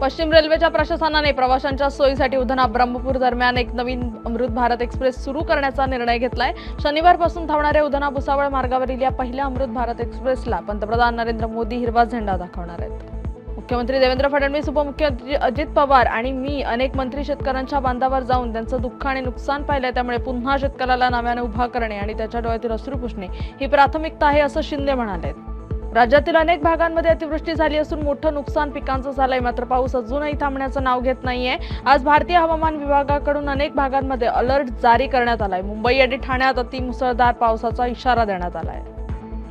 पश्चिम रेल्वेच्या प्रशासनाने प्रवाशांच्या सोयीसाठी उधना ब्रह्मपूर दरम्यान एक नवीन अमृत भारत एक्सप्रेस सुरू करण्याचा निर्णय घेतलाय। शनिवारपासून धावणाऱ्या उधना भुसावळ मार्गावरील या पहिल्या अमृत भारत एक्सप्रेसला पंतप्रधान नरेंद्र मोदी हिरवा झेंडा दाखवणार आहेत। मुख्यमंत्री देवेंद्र फडणवीस, उपमुख्यमंत्री अजित पवार आणि मी अनेक मंत्री शेतकऱ्यांच्या बांधावर जाऊन त्यांचं दुःख आणि नुकसान पाहिलंय, त्यामुळे पुन्हा शेतकऱ्याला नव्याने उभा करणे आणि त्याच्या डोळ्यातील अश्रू पुसणे ही प्राथमिकता आहे, असं शिंदे म्हणाले। राज्यातील अनेक भागांमध्ये अतिवृष्टी झाली असून मोठं नुकसान पिकांचं झालंय, मात्र पाऊस अजूनही थांबण्याचं नाव घेत नाहीये। आज भारतीय हवामान विभागाकडून अनेक भागांमध्ये अलर्ट जारी करण्यात आलाय। मुंबई आणि ठाण्यात अतिमुसळधार पावसाचा इशारा देण्यात आलाय।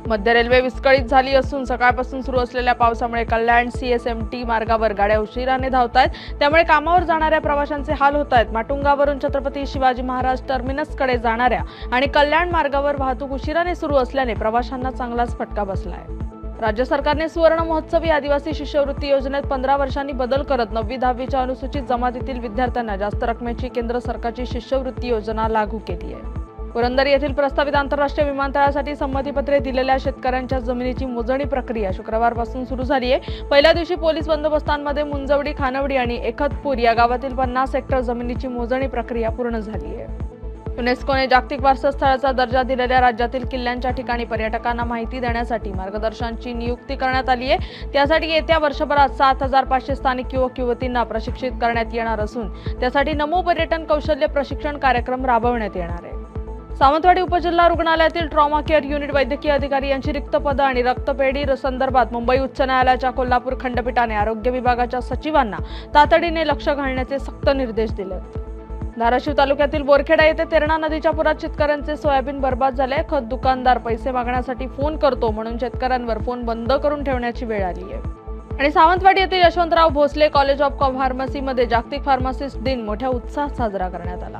मध्य रेल्वे विस्कळीत झाली असून सकाळपासून सुरू असलेल्या पावसामुळे कल्याण CSMT मार्गावर गाड्या उशिराने धावतायत, त्यामुळे कामावर जाणाऱ्या प्रवाशांचे हाल होत आहेत। माटुंगावरून छत्रपती शिवाजी महाराज टर्मिनसकडे जाणाऱ्या आणि कल्याण मार्गावर वाहतूक उशिराने सुरू असल्याने प्रवाशांना चांगलाच फटका बसलाय। राज्य सरकारने सुवर्ण महोत्सवी आदिवासी शिष्यवृत्ती योजनेत 15 वर्षांनी बदल करत 9वी-10वीच्या अनुसूचित जमातीतील विद्यार्थ्यांना जास्त रकमेची केंद्र सरकारची शिष्यवृत्ती योजना लागू केली आहे। पुरंदर येथील प्रस्तावित आंतरराष्ट्रीय विमानतळासाठी संमतीपत्रे दिलेल्या शेतकऱ्यांच्या जमिनीची मोजणी प्रक्रिया शुक्रवारपासून सुरू झाली आहे। पहिल्या दिवशी पोलीस बंदोबस्तांमध्ये मुंजवडी, खानवडी आणि एकतपूर या गावातील 50 हेक्टर जमिनीची मोजणी प्रक्रिया पूर्ण झाली आहे। युनेस्कोने जागतिक वारसा स्थळाचा दर्जा दिलेल्या राज्यातील किल्ल्यांच्या ठिकाणी पर्यटकांना माहिती देण्यासाठी मार्गदर्शकांची नियुक्ती करण्यात आली आहे। त्यासाठी येत्या वर्षभरात 7,500 स्थानिक युवक-युवतींना प्रशिक्षित करण्यात येणार असून त्यासाठी नमो पर्यटन कौशल्य प्रशिक्षण कार्यक्रम राबवण्यात येणार आहे। सावंतवाडी उपजिल्हा रुग्णालयातील ट्रॉमा केअर युनिट वैद्यकीय अधिकारी यांची रिक्त पदं आणि रक्तपेढी संदर्भात मुंबई उच्च न्यायालयाच्या कोल्हापूर खंडपीठाने आरोग्य विभागाच्या सचिवांना तातडीने लक्ष घालण्याचे सक्त निर्देश दिले। धाराशिव तालुक्यातील बोरखेडा येथे तेरणा नदीच्या पुरात शेतकऱ्यांचे सोयाबीन बर्बाद झाले। खत दुकानदार पैसे मागण्यासाठी फोन करतो म्हणून शेतकऱ्यांवर फोन बंद करून ठेवण्याची वेळ आली आहे। आणि सावंतवाडी येथील यशवंतराव भोसले कॉलेज ऑफ फार्मसीमध्ये जागतिक फार्मासिस्ट दिन मोठ्या उत्साहात साजरा करण्यात आला।